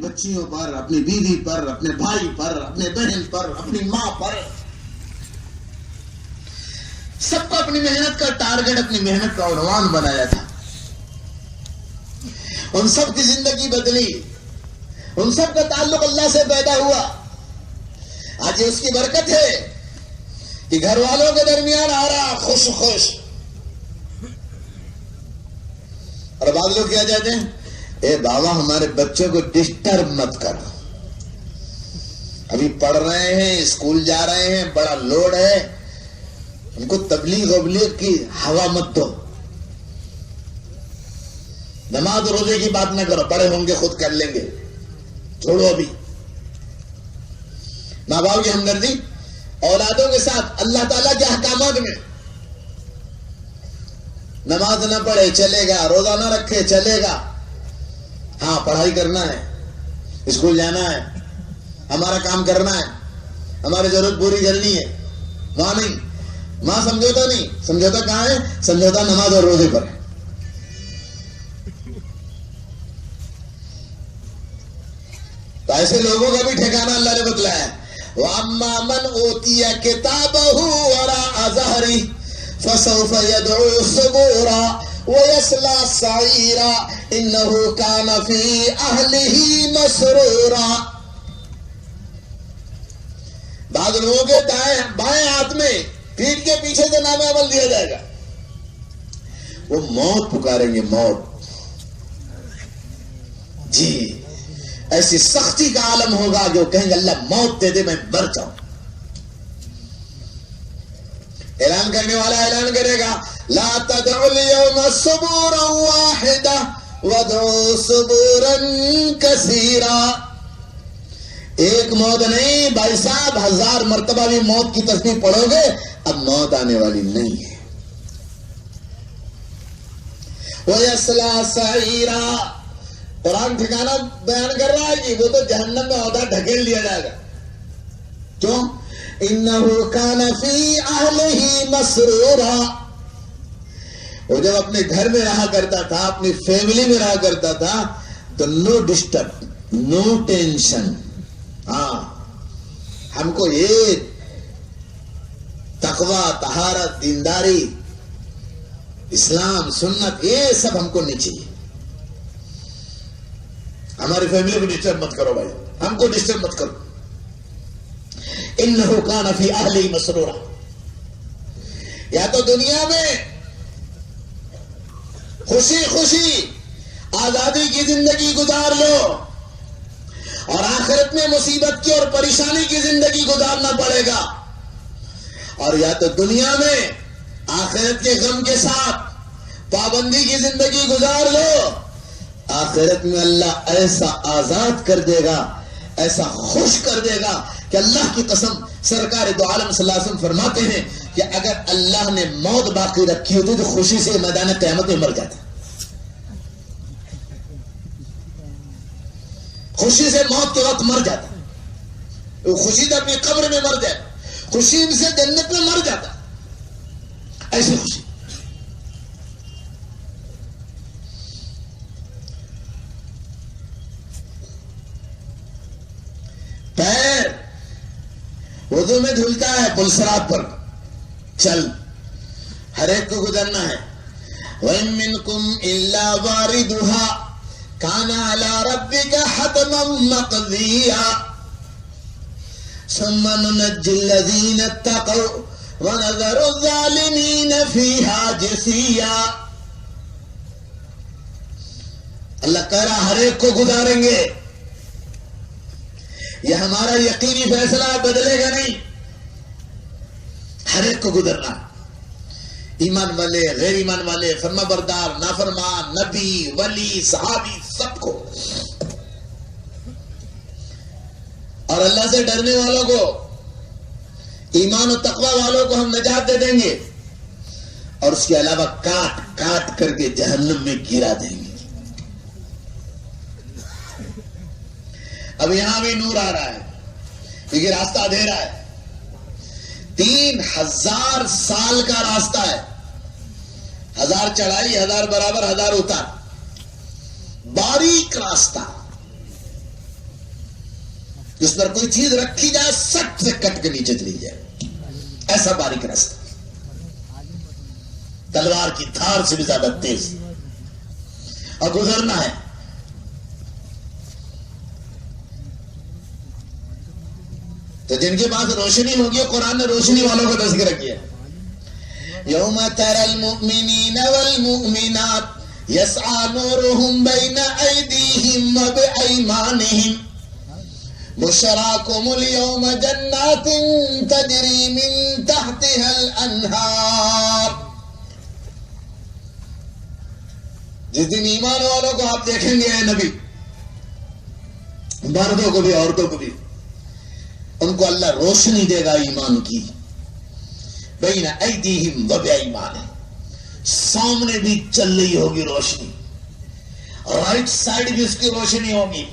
بچیوں پر، اپنی بیوی پر، اپنے بھائی پر، اپنے بہن پر، اپنی ماں پر، سب کو اپنی محنت کا ٹارگٹ، اپنی محنت کا عنوان بنایا تھا. ان سب کی زندگی بدلی، ان سب کا تعلق اللہ سے پیدا ہوا. آج اس کی برکت ہے کہ گھر والوں کے درمیان آ رہا خوش خوش. اور بعض لوگ کیا چاہتے ہیں، اے بابا ہمارے بچوں کو ڈسٹرب مت کرو، ابھی پڑھ رہے ہیں، اسکول جا رہے ہیں، بڑا لوڈ ہے، ان کو تبلیغ وبلیغ کی ہوا مت دو. نماز روزے کی بات نہ کرو، بڑے ہوں گے خود کر لیں گے، چھوڑو ابھی. ماں باپ کی ہمدردی اولادوں کے ساتھ اللہ تعالیٰ کے احکامات میں. نماز نہ پڑھے چلے گا، روزہ نہ رکھے چلے گا، ہاں پڑھائی کرنا ہے، اسکول جانا ہے، ہمارا کام کرنا ہے، ہماری ضرورت پوری کرنی ہے. وہاں نہیں، وہاں سمجھوتا نہیں. سمجھوتا کہاں ہے؟ سمجھوتا نماز اور روزے پر ہے. تو ایسے لوگوں کا بھی ٹھکانہ اللہ نے بتلایا ہے. وَأَمَّا مَنْ أُوتِيَ كِتَابَهُ وَرَاءَ ظَهْرِهِ فَسَوْفَ يَدْعُو ثُبُورًا وَيَصْلَىٰ سَعِيرًا إِنَّهُ كَانَ فِي أَهْلِهِ مَسْرُورًا. بعض لوگوں کے بائیں ہاتھ میں پیٹھ کے پیچھے سے نام عمل دیا جائے گا، وہ موت پکاریں گے، موت. جی ایسی سختی کا عالم ہوگا جو کہیں گے اللہ موت دے دے میں مر جاؤں. اعلان کرنے والا اعلان کرے گا، لا تدعوا اليوم صبورا واحدا وادعوا صبورا كثيرا. ایک موت نہیں بھائی صاحب، 1000 مرتبہ بھی موت کی تسبیح پڑھو گے اب موت آنے والی نہیں ہے. وَيَصْلَىٰ سَعِيرًا. قرآن ٹھکانہ بیان کر رہا ہے کہ وہ تو جہنم میں عہدہ ڈھکیل دیا جائے گا. کیوں؟ اِنَّهُ كَانَ فِي أَهْلِهِ مَسْرُورًا. وہ جب اپنے گھر میں رہا کرتا تھا، اپنی فیملی میں رہا کرتا تھا تو نو ڈسٹرب، نو ٹینشن. ہاں ہم کو یہ تقوی، طہارت، دینداری، اسلام، سنت، یہ سب ہم کو نہیں چاہیے. ہماری فیملی کو ڈسٹرب مت کرو بھائی، ہم کو ڈسٹرب مت کرو. انہو کان فی اہلہ مسرورا. یا تو دنیا میں خوشی خوشی آزادی کی زندگی گزار لو اور آخرت میں مصیبت کی اور پریشانی کی زندگی گزارنا پڑے گا. اور یا تو دنیا میں آخرت کے غم کے ساتھ پابندی کی زندگی گزار لو، آخرت میں اللہ ایسا آزاد کر دے گا، ایسا خوش کر دے گا کہ اللہ کی قسم سرکار دو عالم صلی اللہ علیہ وسلم فرماتے ہیں کہ اگر اللہ نے موت باقی رکھی ہوتی تو خوشی سے میدان قیامت میں مر جاتا. خوشی سے موت کے وقت مر جاتا، خوشی سے اپنی قبر میں مر جائے، خوشی سے جنت میں مر جاتا. ایسی خوشی. پیر وضو میں دھلتا ہے، پلسرات پر چل، ہر ایک کو گزرنا ہے. وَإِن مِّنكُمْ إِلَّا وَارِدُهَا كَانَ عَلَىٰ رَبِّكَ حَتْمًا مَّقْضِيًّا ثُمَّ نُنَجِّي الَّذِينَ اتَّقَوْا وَنَذَرُ الظَّالِمِينَ فِيهَا جِثِيًّا. اللہ کہہ رہا ہر ایک کو گزاریں گے. یہ ہمارا یقینی فیصلہ بدلے گا نہیں، ہر ایک کو گزرنا. ایمان والے، غیر ایمان والے، فرما بردار، نافرمان، نبی، ولی، صحابی، سب کو. اور اللہ سے ڈرنے والوں کو، ایمان و تقوی والوں کو ہم نجات دے دیں گے اور اس کے علاوہ کاٹ کاٹ کر کے جہنم میں گرا دیں گے. اب یہاں بھی نور آ رہا ہے کیونکہ راستہ اندھیرا ہے. 3000 سال کا راستہ ہے، 1000 چڑھائی، 1000 برابر، 1000 اتار، باریک راستہ. جس پر کوئی چیز رکھی جائے سٹ سے کٹ کے نیچے چلی جائے، ایسا باریک راستہ، تلوار کی دھار سے بھی زیادہ تیز، اور گزرنا ہے۔ تو جن کے پاس روشنی ہوگی، قرآن نے روشنی والوں کا تذکرہ کیا، یوم تری المؤمنین والمؤمنات یسعی نورہم بین ایدیہم وبایمانہم بشراکم اليوم جنات تجری من تحتها الانہار۔ جس دن ایمان والوں کو آپ دیکھیں گے اے نبی، مردوں کو بھی عورتوں کو بھی، ان کو اللہ روشنی دے گا ایمان کی، بین ایدیہم وبایمانہم، سامنے بھی چل رہی ہوگی روشنی، رائٹ سائڈ بھی اس کی روشنی ہوگی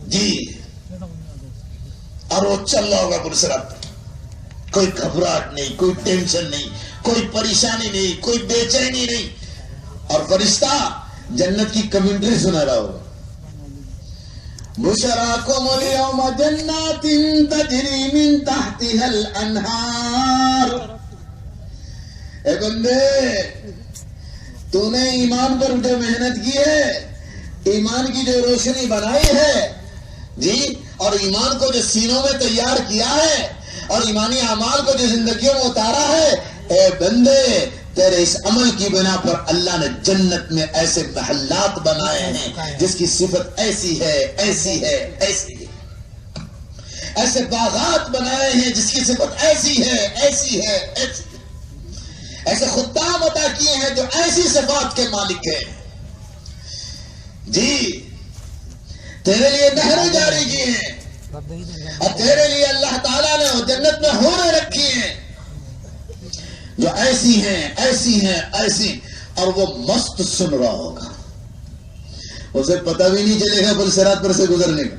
جی، اور وہ چل رہا ہوگا پرسرت، کوئی گھبراہٹ نہیں، کوئی ٹینشن نہیں، کوئی پریشانی نہیں، کوئی بے چینی نہیں، اور فرشتہ جنت کی کمنٹری سنا رہا ہوگا، بشراکم اليوم جنات تجری من تحتها الانہار۔ اے بندے، تو نے ایمان پر جو محنت کی ہے، ایمان کی جو روشنی بنائی ہے جی، اور ایمان کو جو سینوں میں تیار کیا ہے، اور ایمانی اعمال کو جو زندگیوں میں اتارا ہے، اے بندے تیرے اس عمل کی بنا پر اللہ نے جنت میں ایسے محلات بنائے ہیں جس کی صفت ایسی ہے، ایسی ہے، ایسی ہے، ایسے باغات بنائے ہیں جس کی صفت ایسی ہے، ایسی ہے، ایسی ہے، ایسے خطاب عطا کیے ہیں جو ایسی صفات کے مالک ہیں جی، تیرے لیے نہریں جاری کی ہیں، اور تیرے لیے اللہ تعالیٰ نے جنت میں حوریں رکھی ہیں جو ایسی ہیں، ایسی ہیں، ایسی، اور وہ مست سن رہا ہوگا، اسے پتہ بھی نہیں چلے گا پلسرات پر سے گزرنے کا۔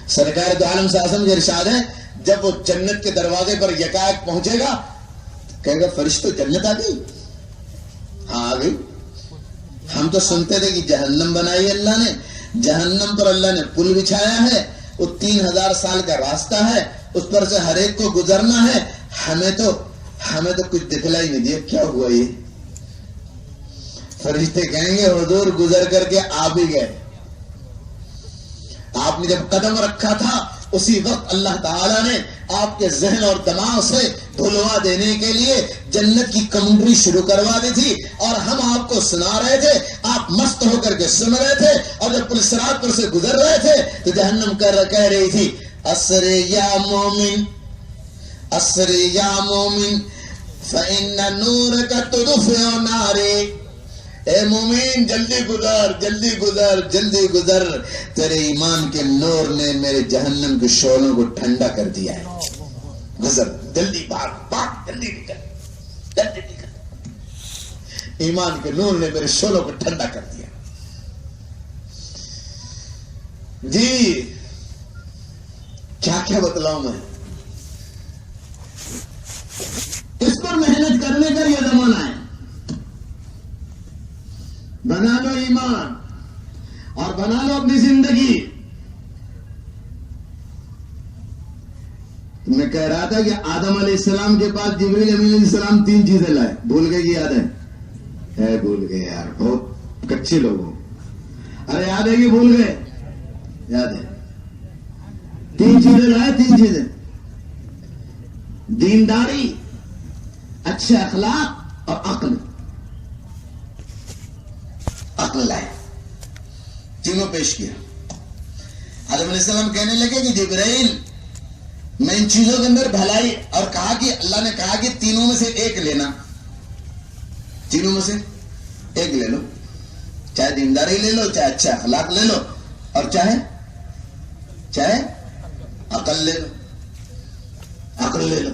سرکار دو عالم سے اعظم یہ ارشاد ہے، جب وہ جنت کے دروازے پر یکایک پہنچے گا، کہے گا فرشتوں جنت آ گئی؟ ہاں آ گئی۔ ہم تو سنتے تھے کہ جہنم بنائی اللہ نے، جہنم پر اللہ نے پل بچھایا ہے، وہ 3000 سال کا راستہ ہے، اس پر سے ہر ایک کو گزرنا ہے، ہمیں تو کچھ دکھلائی نہیں دیا، کیا ہوا یہ؟ فرشتے کہیں گے حضور گزر کر کے آ بھی گئے، آپ نے جب قدم رکھا تھا اسی وقت اللہ تعالیٰ نے آپ کے ذہن اور دماغ سے دھلوا دینے کے لیے جنت کی کمنٹری شروع کروا دی تھی، اور ہم آپ کو سنا رہے تھے، آپ مست ہو کر کے سن رہے تھے، اور جب پل صراط پر سے گزر رہے تھے تو جہنم کہہ رہی تھی اسر یا مومن، اسر یا مومن فإن نورک تدفع ناری، اے مومن جلدی گزر، جلدی گزر، جلدی گزر، تیرے ایمان کے نور نے میرے جہنم کے شعلوں کو ٹھنڈا کر دیا ہے، گزر، جلدی بھاگ بھاگ، جلدی نکل، جلدی نکل، ایمان کے نور نے میرے شعلوں کو ٹھنڈا کر دیا جی۔ کیا کیا بتلاؤں میں، اس پر محنت کرنے کا یہ زمانہ ہے، بنا لو ایمان اور بنا لو اپنی زندگی۔ میں کہہ رہا تھا کہ آدم علیہ السلام کے پاس جبریل امین علیہ السلام 3 چیزیں لائے، بھول گئے کہ یاد ہے بھول گئے یار، بہت کچے لوگ ہو، ارے یاد ہے کہ بھول گئے؟ یاد ہے، 3 چیزیں لائے، 3 چیزیں، دینداری، اچھے اخلاق اور عقل، عقل لائے، تینوں پیش کیا۔ آدم علیہ السلام کہنے لگے کہ جبرائیل میں ان چیزوں کے اندر بھلائی، اور کہا کہ اللہ نے کہا کہ تینوں میں سے ایک لینا، تینوں میں سے ایک لے لو، چاہے دینداری لے لو، چاہے اچھا اخلاق لے لو، اور چاہے عقل لے لو، عقل لے لو۔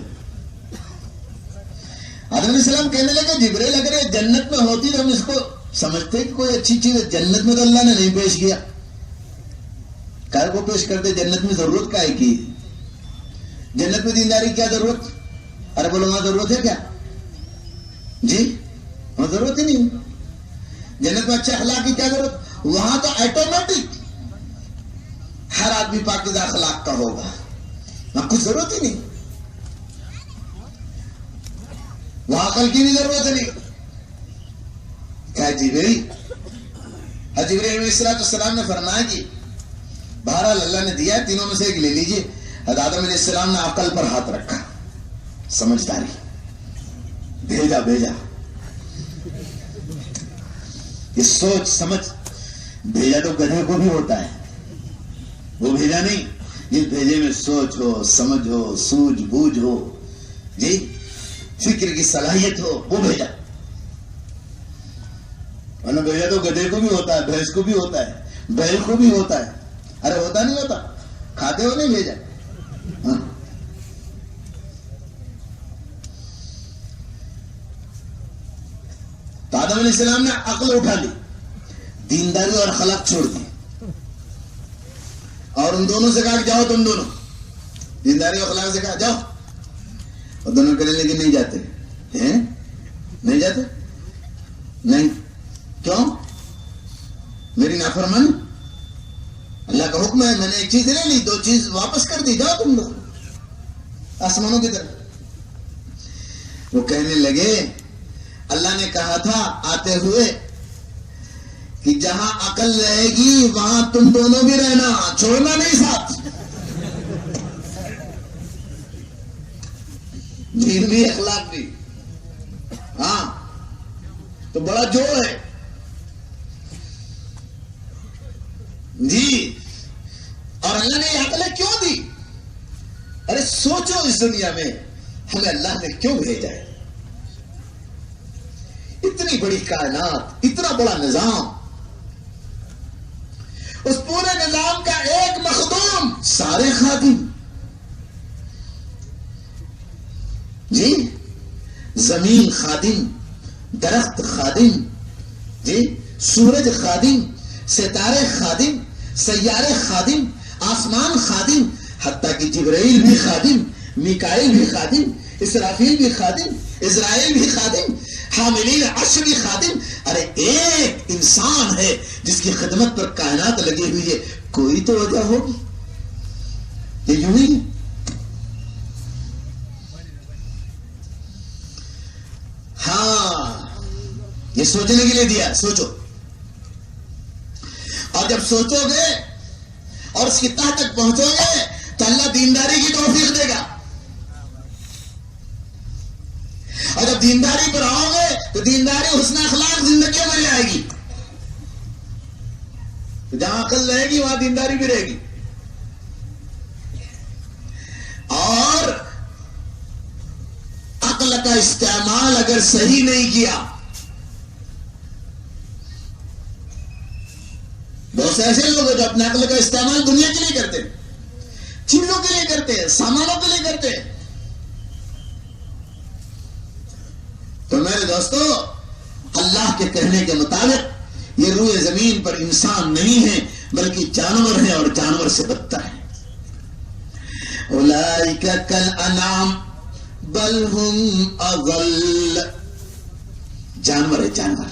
آدم علیہ السلام کہنے لگے جبرائیل اگر یہ جنت میں ہوتی تو ہم اس کو سمجھتے کہ کوئی اچھی چیز ہے، جنت میں تو اللہ نے نہیں پیش کیا، کار کو پیش کرتے، جنت میں ضرورت کا ہے کی، جنت میں دینداری کیا ضرورت؟ ارے بولو وہاں ضرورت ہے کیا جی؟ وہاں ضرورت ہی نہیں، جنت میں اچھا اخلاق کی کیا ضرورت؟ وہاں تو آٹومیٹک ہر آدمی پاکیزہ اخلاق کا ہوگا، وہاں کچھ ضرورت ہی نہیں، وہاں عقل کی بھی ضرورت نہیں. کیا جبریل علیہ السلام نے فرمایا کہ بہرحال اللہ نے دیا تینوں میں سے ایک لے لیجیے. حضرت آدم علیہ السلام نے عقل پر ہاتھ رکھا، سمجھداری، بھیجا یہ سوچ سمجھ. بھیجا تو گدھے کو بھی ہوتا ہے، وہ بھیجا نہیں. یہ بھیجے میں سوچ ہو، سمجھ ہو، سوجھ بوجھ ہو، جی فکر کی صلاحیت ہو، وہ بھیجا. ورنہ بھیجا تو گدھے کو بھی ہوتا ہے، بھینس کو بھی ہوتا ہے، بیل کو بھی ہوتا ہے. ارے ہوتا نہیں ہوتا، کھاتے ہو نہیں بھیجا. ہاں. تو آدم علیہ السلام نے عقل اٹھا لی، دینداری اور اخلاق چھوڑ دی، اور ان دونوں سے کہا کہ جاؤ تم دونوں، دینداری اور اخلاق سے کہا جاؤ. اور دونوں کہنے لگے نہیں جاتے ہیں، نہیں جاتے، نہیں. کیوں؟ میری نافرمانی، اللہ کا حکم ہے، میں نے ایک چیز لے لی، دو چیز واپس کر دی، جاؤ تم لوگ آسمانوں کی طرف. وہ کہنے لگے اللہ نے کہا تھا آتے ہوئے کہ جہاں عقل رہے گی وہاں تم دونوں بھی رہنا، چھوڑنا نہیں ساتھ. دین بھی اخلاق بھی. ہاں تو بڑا جوڑ ہے جی. اور اللہ نے یہ عقل کیوں دی؟ ارے سوچو اس دنیا میں ہمیں اللہ نے کیوں بھیجا ہے؟ اتنی بڑی کائنات، اتنا بڑا نظام، اس پورے نظام کا ایک مخدوم، سارے خادم. جی زمین خادم، درخت خادم، جی سورج خادم، ستارے خادم، سیارے خادم، آسمان خادم، حتیٰ کہ جبرائیل بھی خادم، میکائیل بھی خادم، اسرافیل بھی خادم، اسرائیل بھی خادم، حاملین عرش بھی خادم. ارے ایک انسان ہے جس کی خدمت پر کائنات لگی ہوئی ہے، کوئی تو وجہ ہوگی. یہ یوں ہی ہے. ہاں یہ سوچنے کے لیے دیا، سوچو. اور جب سوچو گے اور اس کی تہ تک پہنچو گے تو اللہ دینداری کی توفیق دے گا. اور جب دینداری پر آؤ گے تو دینداری حسن اخلاق زندگیوں میں آئے گی. تو جہاں عقل رہے گی وہاں دینداری بھی رہے گی. اور عقل کا استعمال اگر صحیح نہیں کیا، بہت سے ایسے لوگ ہیں جو اپنے عقل کا استعمال دنیا کے لیے کرتے ہیں، چیزوں کے لیے کرتے ہیں، سامانوں کے لیے کرتے ہیں. تو میرے دوستو اللہ کے کہنے کے مطابق یہ روئے زمین پر انسان نہیں ہے بلکہ جانور ہے، اور جانور سے بدتر ہے. اولئک کالانعام بل ہم اضل. جانور ہے، جانور.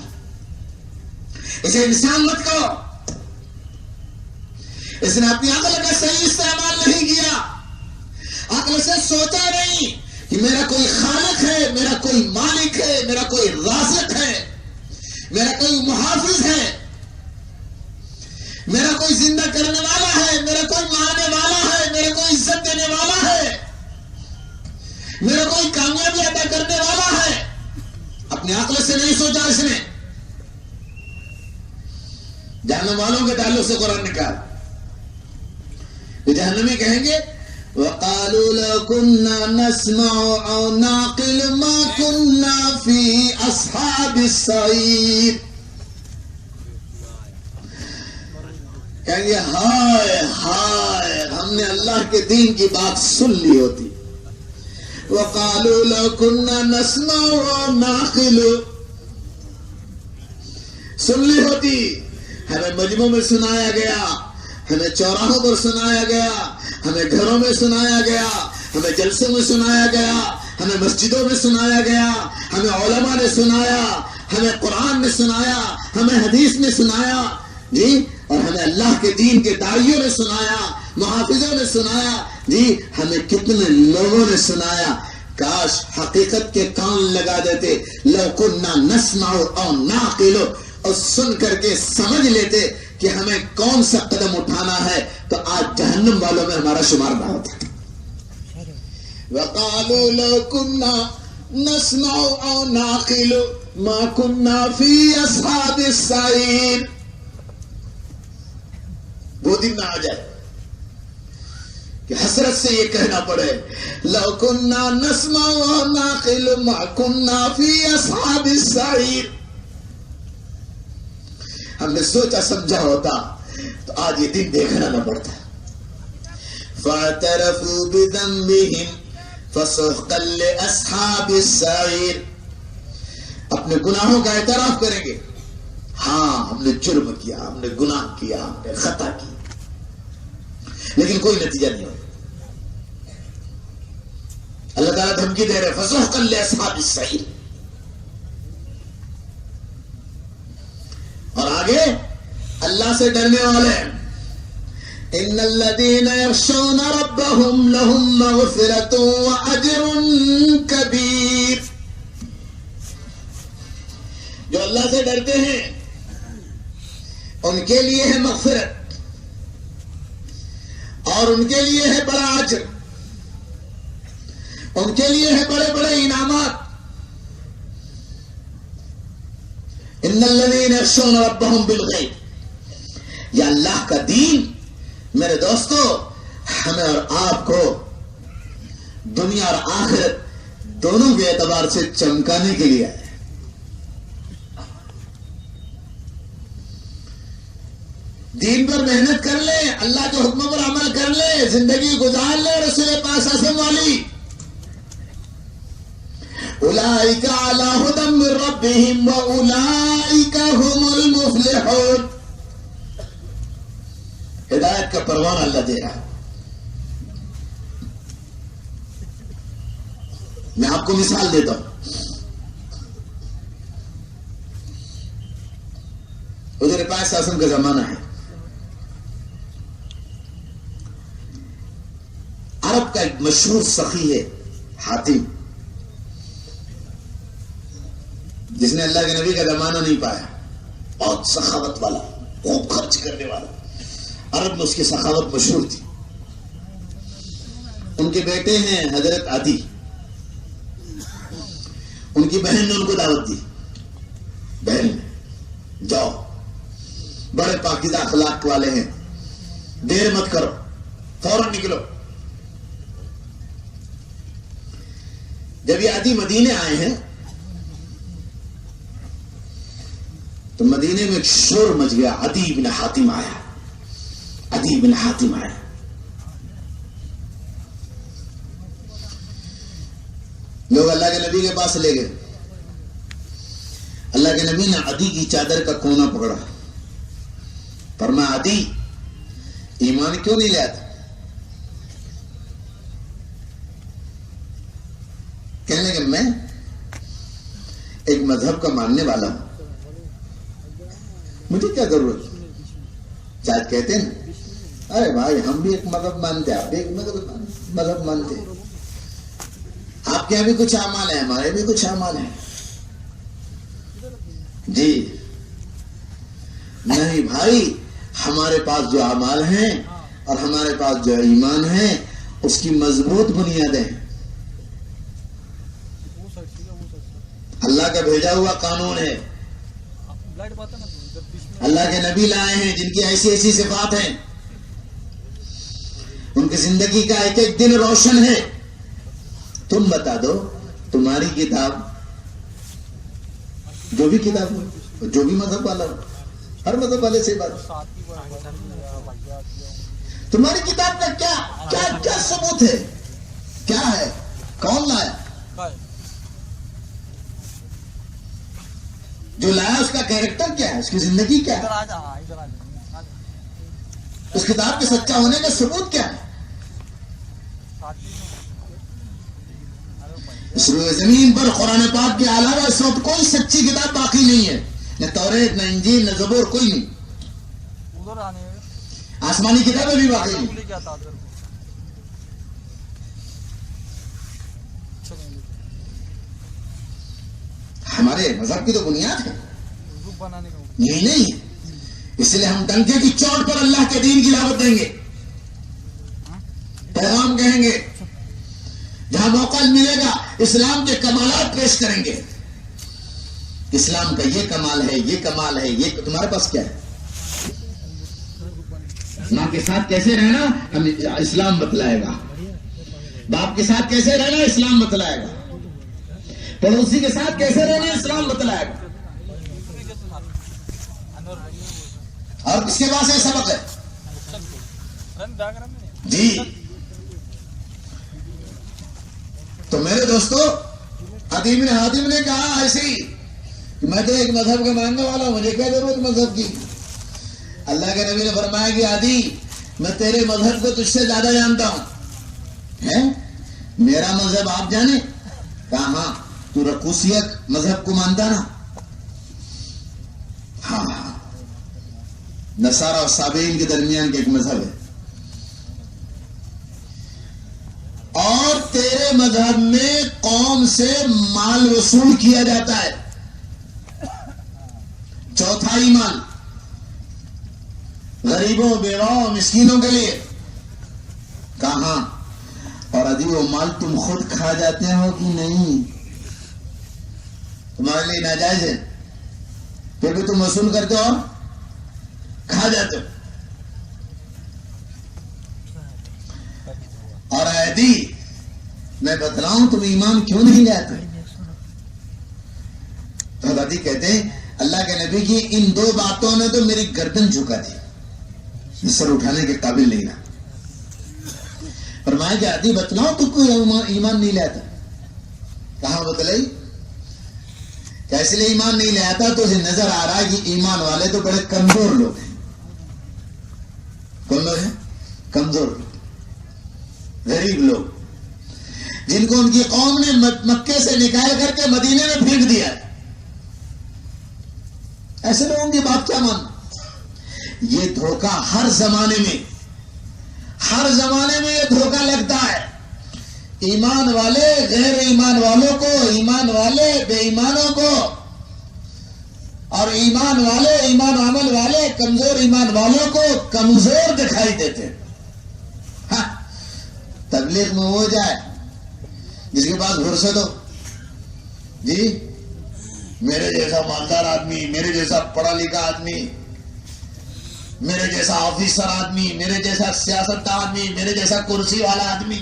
اسے انسان مت کہو. اس نے اپنی عقل کا صحیح استعمال نہیں کیا، عقل سے سوچا نہیں کہ میرا کوئی خالق ہے، میرا کوئی مالک ہے، میرا کوئی رازق ہے، میرا کوئی محافظ ہے، میرا کوئی زندہ کرنے والا ہے، میرا کوئی مارنے والا ہے، میرا کوئی عزت دینے والا ہے، میرا کوئی کامیابی عطا کرنے والا ہے. اپنے عقل سے نہیں سوچا اس نے. جہنم والوں کے تعلق سے قرآن نے کہا، جہنمی کہیں گے وَقَالُوا لَوْ كُنَّا نَسْمَعُ أَوْ نَعْقِلُ مَا كُنَّا فِي أَصْحَابِ السَّعِيرِ. کہیں گے ہائے ہائے ہم نے اللہ کے دین کی بات سن لی ہوتی. وَقَالُوا لَوْ كُنَّا نَسْمَعُ أَوْ نَعْقِلُ، سن لی ہوتی. ہمیں مجمع میں سنایا گیا، ہمیں چوراہوں پر سنایا گیا، ہمیں گھروں میں سنایا گیا، ہمیں جلسوں میں سنایا گیا، ہمیں مسجدوں میں سنایا گیا، ہمیں علماء نے سنایا، ہمیں قرآن نے سنایا، ہمیں حدیث نے سنایا، جی، اور ہمیں اللہ کے دین کے داعیوں نے سنایا. محافظوں نے سنایا، جی ہمیں کتنے لوگوں نے سنایا، کاش حقیقت کے کان لگا دیتے، لو کننا نسمع او نعقل، اور سن کر کے سمجھ لیتے کہ ہمیں کون سا قدم اٹھانا ہے، تو آج جہنم والوں میں ہمارا شمار نہ ہوتا۔ وقالوا لو كنا نسمع او نعقل ما كنا في اصحاب السعير۔ وہ دن نہ آ جائے کہ حسرت سے یہ کہنا پڑے لو كنا نسمع او نعقل ما كنا في اصحاب السعير۔ ہم نے سوچا سمجھا ہوتا تو آج یہ دن دیکھنا نہ پڑتا۔ فاعترفوا بذنبهم فسحقا لاصحاب السعير۔ اپنے گناہوں کا اعتراف کریں گے، ہاں ہم نے جرم کیا، ہم نے گناہ کیا، ہم نے خطا کی، لیکن کوئی نتیجہ نہیں ہوا۔ اللہ تعالیٰ دھمکی دے رہے فسحقا لاصحاب السعير۔ اور آگے اللہ سے ڈرنے والے ان الذين يخشون ربهم لهم مغفرة واجر كبير۔ جو اللہ سے ڈرتے ہیں ان کے لیے ہے مغفرت اور ان کے لیے ہے بڑا اجر، ان کے لیے ہے بڑے بڑے انعامات۔ ان الذين يخشون ربهم بالغیب، یا اللہ کا دین میرے دوستو ہمیں اور آپ کو دنیا اور آخرت دونوں کے اعتبار سے چمکانے کے لیے ہے۔ دین پر محنت کر لے، اللہ کے حکم پر عمل کر لے، زندگی گزار لے رسول پاک صلی اللہ علیہ وسلم والی۔ اولئک علی ھدی من ربہم واولئک ھم المفلحون۔ ہدایت کا پروانہ اللہ دے رہا ہے۔ میں آپ کو مثال دیتا ہوں۔ حضور پاک صلی اللہ علیہ وسلم کا زمانہ ہے، عرب کا ایک مشہور سخی ہے حاتم، جس نے اللہ کے نبی کا زمانہ نہیں پایا، بہت سخاوت والا، خوب خرچ کرنے والا، عرب میں اس کی سخاوت مشہور تھی۔ ان کے بیٹے ہیں حضرت عدی، ان کی بہن نے ان کو دعوت دی، بہن جاؤ، بڑے پاکیزہ اخلاق والے ہیں، دیر مت کرو، فوراً نکلو۔ جب یہ عدی مدینے آئے ہیں تو مدینے میں ایک شور مچ گیا، عدی بن حاتم آیا، عدی بن حاتم آیا۔ لوگ اللہ کے نبی کے پاس لے گئے، اللہ کے نبی نے عدی کی چادر کا کونا پکڑا، فرمایا عدی ایمان کیوں نہیں لے آتا؟ کہنے لگے میں ایک مذہب کا ماننے والا ہوں، مجھے کیا ضرورت؟ شاید کہتے ہیں ارے بھائی ہم بھی ایک مذہب مانتے، آپ بھی ایک مذہب مانتے، آپ کے یہاں بھی کچھ اعمال ہیں، ہمارے بھی کچھ اعمال ہیں۔ جی نہیں بھائی، ہمارے پاس جو اعمال ہیں اور ہمارے پاس جو ایمان ہے اس کی مضبوط بنیادیں ہیں، اللہ کا بھیجا ہوا قانون ہے، اللہ کے نبی لائے ہیں جن کی ایسی ایسی صفات ہیں، ان کی زندگی کا ایک ایک دن روشن ہے۔ تم بتا دو تمہاری کتاب، جو بھی کتاب ہو، جو بھی مذہب والا ہو، ہر مذہب والے سے بات، تمہاری کتاب کا کیا کیا کیا ثبوت ہے؟ کیا ہے؟ کون لایا؟ جو لایا اس کا کیریکٹر کیا ہے؟ اس کی زندگی کیا ہے؟ اس کتاب کے سچا ہونے کا ثبوت کیا ہے؟ اس روئے زمین پر قرآن پاک کے علاوہ اس وقت کوئی سچی کتاب باقی نہیں ہے، نہ توریت، نہ انجیل، نہ زبور، کوئی نہیں۔ آسمانی کتابیں بھی واقعی نہیں. ہمارے مذہب کی تو بنیاد ہے یہی نہیں ہے. اس لیے ہم ڈنکے کی چوٹ پر اللہ کے دین کی دعوت دیں گے, پیغام کہیں گے, جہاں موقع ملے گا اسلام کے کمالات پیش کریں گے. اسلام کا یہ کمال ہے, یہ کمال ہے, یہ تمہارے پاس کیا ہے؟ ماں کے ساتھ کیسے رہنا ہم اسلام بتلائے گا, باپ کے ساتھ کیسے رہنا اسلام بتلائے گا, پڑوسی کے ساتھ کیسے رہنا اسلام بتلائے گا. اور کس کے پاس یہ سبق ہے؟ جی. تو میرے دوستو, عدی بن حاتم نے کہا ایسے ہی کہ میں تو ایک مذہب کا ماننے والا ہوں, مجھے کیا ضرورت مذہب کی. اللہ کے نبی نے فرمایا کہ عدی میں تیرے مذہب کو تجھ سے زیادہ جانتا ہوں. میرا مذہب آپ جانے؟ کہا ہاں. تو رکوسیت مذہب کو مانتا نا؟ ہاں. نصارہ اور صابئین کے درمیان کے ایک مذہب ہے. اور تیرے مذہب میں قوم سے مال وصول کیا جاتا ہے, چوتھائی مال غریبوں, بیواؤں, مسکینوں کے لیے. کہاں؟ اور ادھی وہ مال تم خود کھا جاتے ہو کہ نہیں؟ تمہارے لیے ناجائز ہے, پھر بھی تم وصول کرتے ہو اور کھا جاتے ہو. اور عیدی میں بتلاؤں تم ایمان کیوں نہیں لاتے؟ تو عیدی کہتے ہیں اللہ کے نبی کی ان دو باتوں نے تو میری گردن جھکا دی, سر اٹھانے کے قابل نہیں رہا. فرمایا کہ عیدی بتلاؤ تو کوئی ایمان نہیں لاتا. کہاں بتلائی؟ اس لیے ایمان نہیں لے آتا تو اسے نظر آ رہا ہے کہ ایمان والے تو بڑے کمزور لوگ ہیں. کون لوگ ہیں؟ کمزور لوگ, غریب لوگ, جن کو ان کی قوم نے مکے سے نکال کر کے مدینے میں پھینک دیا. ایسے لوگوں کی بات کیا مان؟ یہ دھوکہ ہر زمانے میں یہ دھوکہ لگتا ہے. ایمان والے غیر ایمان والوں کو, ایمان والے بے ایمانوں کو, اور ایمان والے ایمان عمل والے کمزور ایمان والوں کو کمزور دکھائی دیتے. ہاں, تبلیغ میں ہو جائے جس کے پاس فرصت ہو, جی میرے جیسا مالدار آدمی, میرے جیسا پڑھا لکھا آدمی, میرے جیسا آفیسر آدمی, میرے جیسا سیاست کا آدمی, میرے جیسا کرسی والا آدمی,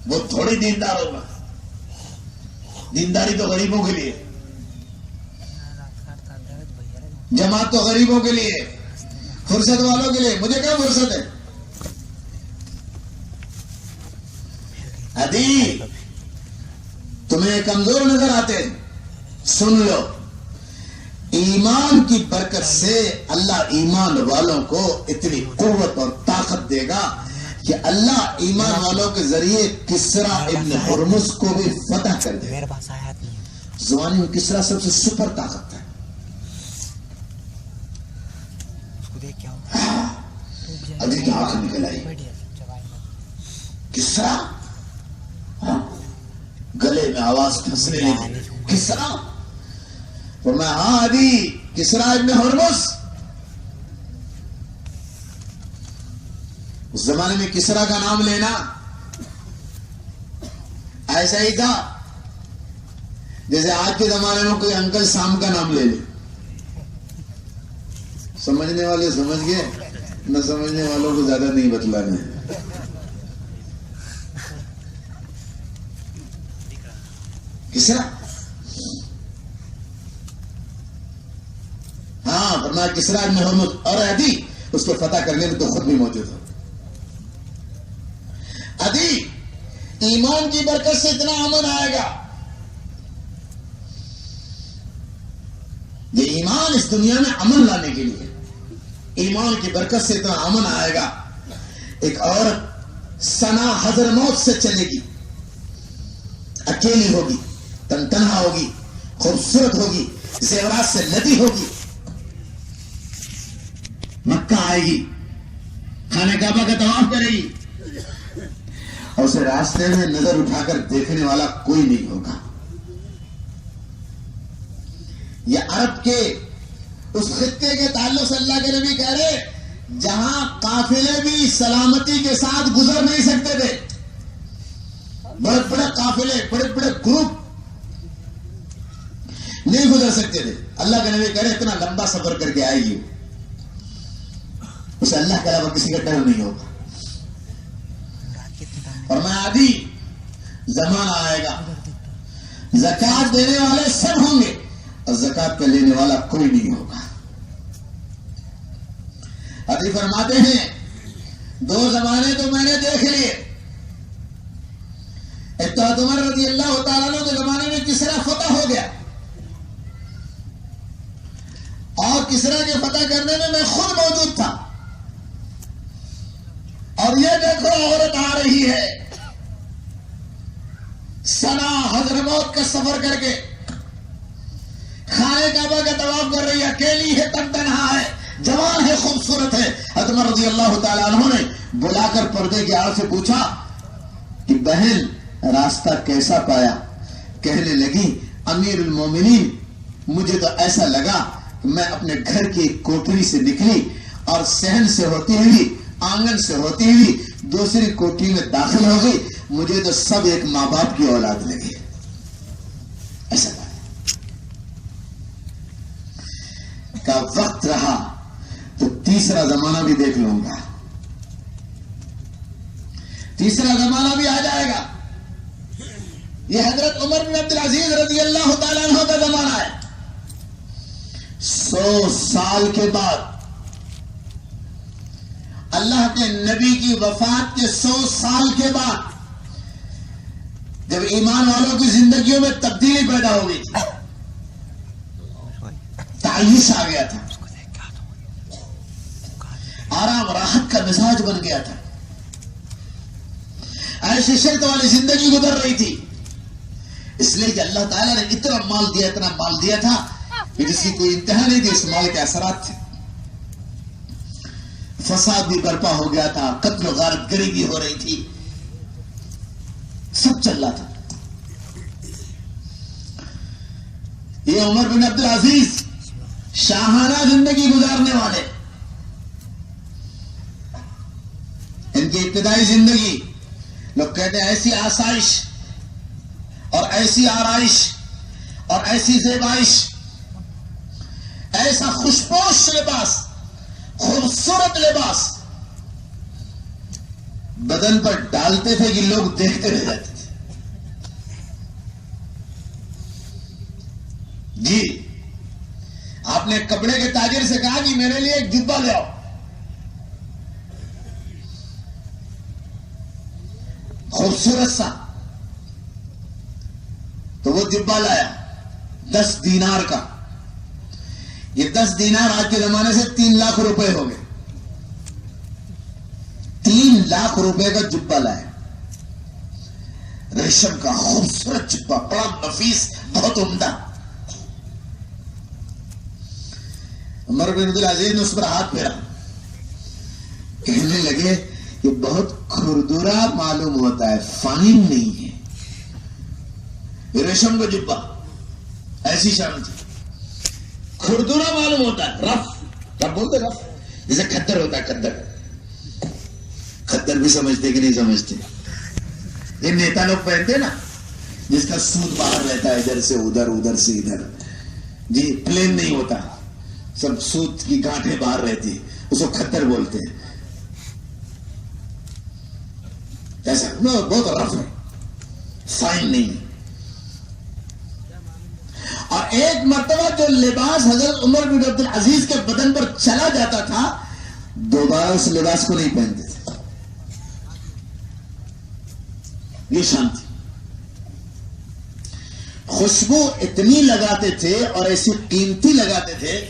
وہ تھوڑی دیندار ہوگا. دینداری تو غریبوں کے لیے, جماعت تو غریبوں کے لیے, فرصت والوں کے لیے. مجھے کیا فرصت ہے؟ عدی تمہیں کمزور نظر آتے, سن لو, ایمان کی برکت سے اللہ ایمان والوں کو اتنی قوت اور طاقت دے گا کہ اللہ ایمان والوں کے ذریعے کسرا ابن ہرمز کو بھی فتح کر دے. زمانے میں کسرا سب سے سپر طاقت ہے. ابھی تو آنکھ نکل آئی. کسرا گلے میں آواز پھنسنے لگی. کسرا اور میں ہاں ابھی کسرا ابن ہرمز. اس زمانے میں کسرا کا نام لینا ایسا ہی تھا جیسے آج کے زمانے میں کوئی انکل شام کا نام لے لے. سمجھنے والے سمجھ گئے, نہ سمجھنے والوں کو زیادہ نہیں بتلانا ہے. کسرا, ہاں فرمایا کسرا ابن ہرمز. اور عدی اس کو فتح کرنے میں تو خود بھی موجود ہو. عدی ایمان کی برکت سے اتنا امن آئے گا. یہ ایمان اس دنیا میں امن لانے کے لیے, ایمان کی برکت سے اتنا امن آئے گا. ایک عورت سنا حضرموت سے چلے گی, اکیلی ہوگی, تنہا ہوگی, خوبصورت ہوگی, زیورات سے لدی ہوگی, مکہ آئے گی، خانہ کعبہ کا طواف کرے گی، اور اسے راستے میں نظر اٹھا کر دیکھنے والا کوئی نہیں ہوگا. یہ عرب کے اس خطے کے تعلق سے اللہ کے نبی کہہ رہے جہاں قافلے بھی سلامتی کے ساتھ گزر نہیں سکتے تھے، بڑے بڑے قافلے، بڑے بڑے گروپ نہیں گزر سکتے تھے. اللہ کے نبی کہہ رہے اتنا لمبا سفر کر کے آئے گی، اسے اللہ کے علاوہ کسی کا ڈر نہیں ہوگا. اور میں آدھی زمانہ آئے گا زکات دینے والے سب ہوں گے اور زکات کا لینے والا کوئی نہیں ہوگا. حضرت فرماتے ہیں 2 زمانے تو میں نے دیکھ لیے. ایک تو عمر رضی اللہ تعالیٰ عنہ کے زمانے میں کسرا فتح ہو گیا، اور کسرا کے فتح کرنے میں خود موجود تھا. اور یہ دیکھو عورت آ رہی ہے سنا حضرموت کا سفر کر کے خانہ کعبہ کا طواف کر رہی ہے، اکیلی ہے، تن تنہا ہے، جوان ہے، خوبصورت ہے. حضرت عمر رضی اللہ تعالیٰ عنہ نے بلا کر پردے کی آڑ سے پوچھا کہ بہن راستہ کیسا پایا؟ کہنے لگی امیر المومنین مجھے تو ایسا لگا کہ میں اپنے گھر کی ایک کوٹری سے نکلی اور صحن سے ہوتی ہوئی، آنگن سے ہوتی ہوئی دوسری کوٹری میں داخل ہو گئی، مجھے تو سب ایک ماں باپ کی اولاد لگی. ایسا کا وقت رہا تو تیسرا زمانہ بھی دیکھ لوں گا، تیسرا زمانہ بھی آ جائے گا. یہ حضرت عمر بن عبد العزیز رضی اللہ تعالیٰ عنہ کا زمانہ ہے. 100 سال کے بعد اللہ کے نبی کی وفات کے 100 سال کے بعد جب ایمان والوں کی زندگیوں میں تبدیلی پیدا ہو گئی تھی، تعیش آ گیا تھا، آرام راحت کا مزاج بن گیا تھا، ایسی شرط والی زندگی گزر رہی تھی. اس لیے کہ اللہ تعالیٰ نے اتنا مال دیا تھا کہ جس کی کوئی انتہا نہیں تھی. اس مال کے اثرات تھے، فساد بھی برپا ہو گیا تھا، قتل و غارت گری بھی ہو رہی تھی، سب چل رہا تھا. یہ عمر بن عبد العزیز شاہانہ زندگی گزارنے والے، ان کی ابتدائی زندگی لوگ کہتے ہیں ایسی آسائش اور ایسی آرائش اور ایسی زیبائش، ایسا خوشپوش لباس، خوبصورت لباس بدن پر ڈالتے تھے کہ لوگ دیکھتے رہ جاتے تھے. جی آپ نے کپڑے کے تاجر سے کہا کہ میرے لیے ایک جبہ لے آؤ، خوبصورت سا، تو وہ جبہ لایا 10 دینار کا. یہ 10 دینار آج کے زمانے سے 3 لاکھ روپے ہو گئے. 3 لاکھ روپے کا جبہ لایا، ریشم کا خوبصورت جبہ، بڑا نفیس، بہت عمدہ. عمر بن عبد العزیز نے اس پر ہاتھ پھیرا، کہنے لگے یہ بہت کھردرا معلوم ہوتا ہے، فائن نہیں ہے. ریشم کا جبہ ایسی شان تھی، کھردرا معلوم ہوتا ہے، رف بولتے، رف جیسے کھدر ہوتا ہے. کھدر بھی سمجھتے کہ نہیں سمجھتے؟ یہ نیتا لوگ پہنتے نا، جس کا سوت باہر رہتا ہے، ادھر سے ادھر، ادھر سے ادھر. جی پلین نہیں ہوتا، سب سوت کی گانٹھیں باہر رہتی، اس کو کھدر بولتے ہیں. ایسا بہت رف ہے، فائن نہیں. اور ایک مرتبہ جو لباس حضرت عمر بن عبد العزیز کے بدن پر چلا جاتا تھا، دوبارہ اس لباس کو نہیں پہنتے تھے. یہ شان تھی. خوشبو اتنی لگاتے تھے اور ایسی قیمتی لگاتے تھے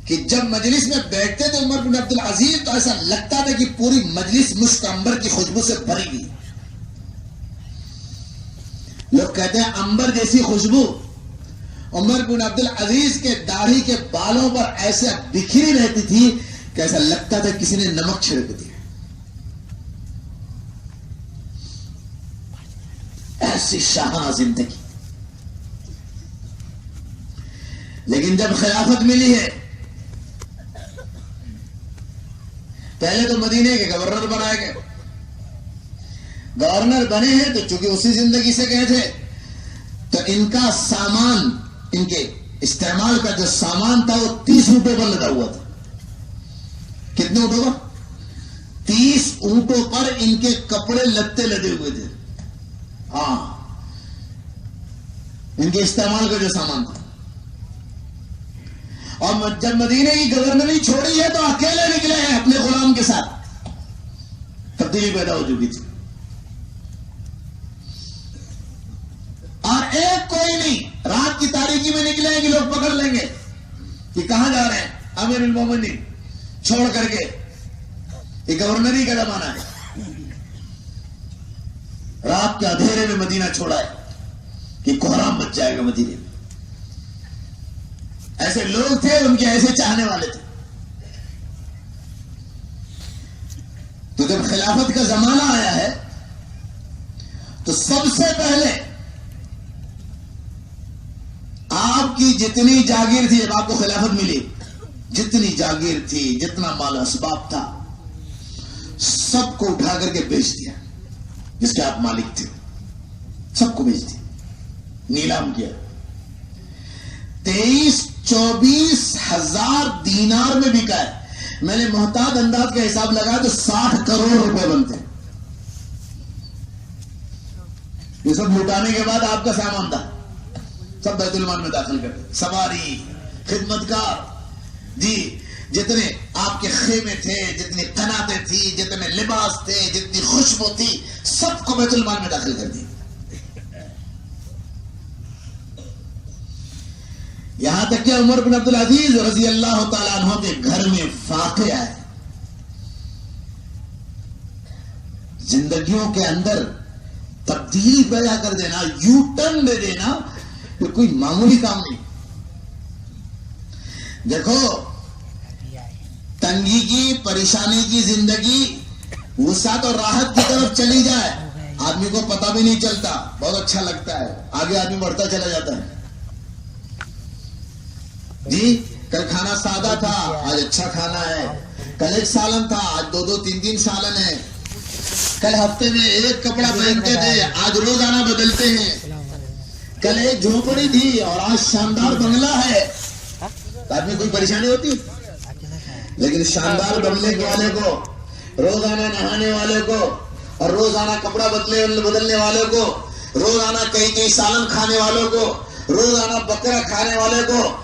کہ جب مجلس میں بیٹھتے تھے عمر بن عبد العزیز تو ایسا لگتا تھا کہ پوری مجلس مشک عنبر کی خوشبو سے بھری گئی. لوگ کہتے ہیں عنبر جیسی خوشبو عمر بن عبد العزیز کے داڑھی کے بالوں پر ایسے بکھری رہتی تھی کہ ایسا لگتا تھا کسی نے نمک چھڑک دیا. ایسی شاہانہ زندگی. لیکن جب خلافت ملی ہے، پہلے تو مدینے کے گورنر بنائے گئے. گورنر بنے ہیں تو چونکہ اسی زندگی سے گئے تھے تو ان کا سامان، ان کے استعمال کا جو سامان تھا وہ 30 اونٹوں پر لدا ہوا تھا. کتنے اونٹوں پر؟ 30 اونٹوں پر ان کے کپڑے لتے لدے ہوئے تھے. ہاں، ان کے استعمال کا جو سامان تھا. اور جب مدینے کی گورنری چھوڑی ہے تو اکیلے نکلے ہیں اپنے غلام کے ساتھ. تبدیلی پیدا ہو چکی تھی. اور ایک کوئی نہیں، رات کی تاریکی میں نکلے ہیں کہ لوگ پکڑ لیں گے کہ کہاں جا رہے ہیں امیر المومنین چھوڑ کر کے. یہ گورنری کا زمانہ ہے. رات کے اندھیرے میں مدینہ چھوڑا ہے کہ کوہرام مچ جائے گا مدینے میں. ایسے لوگ تھے، ان کے ایسے چاہنے والے تھے. تو جب خلافت کا زمانہ آیا ہے تو سب سے پہلے آپ کی جتنی جاگیر تھی، جب آپ کو خلافت ملی، جتنی جاگیر تھی، جتنا مال اسباب تھا، سب کو اٹھا کر کے بیچ دیا. جس کے آپ مالک تھے سب کو بیچ دیا، نیلام کیا. 23-24 ہزار دینار میں بکا ہے. میں نے محتاط انداز کا حساب لگایا تو 60 کروڑ روپے بنتے ہیں. یہ سب لوٹانے کے بعد آپ کا سامان تھا سب بیت المال میں داخل کر دیں. سواری، خدمتگار، جی جتنے آپ کے خیمے تھے، جتنی قناتیں تھی، جتنے لباس تھے، جتنی خوشبو تھی، سب کو بیت المال میں داخل کر دی. یہاں تک کہ عمر بن عبد العزیز رضی اللہ تعالیٰ عنہ کے گھر میں واقعہ ہے. زندگیوں کے اندر تبدیلی پیدا کر دینا، یو ٹرن دے دینا، یہ کوئی معمولی کام نہیں. دیکھو، تنگی کی، پریشانی کی زندگی وسعت اور راحت کی طرف چلی جائے، آدمی کو پتہ بھی نہیں چلتا، بہت اچھا لگتا ہے، آگے آدمی بڑھتا چلا جاتا ہے. جی کل کھانا سادہ تھا، آج اچھا کھانا ہے. کل ایک سالن تھا، آج 2 3 سالن ہے. کل ہفتے میں ایک کپڑا پہنتے تھے، آج روزانہ بدلتے ہیں. کل ایک جھونپڑی تھی اور آج شاندار بنگلہ ہے. آدمی کوئی پریشانی ہوتی، لیکن شاندار بنگلے والے کو، روزانہ نہانے والے کو، اور روزانہ کپڑا بدلنے والے کو، روزانہ کئی سالن کھانے والوں کو، روزانہ بکرا کھانے والے کو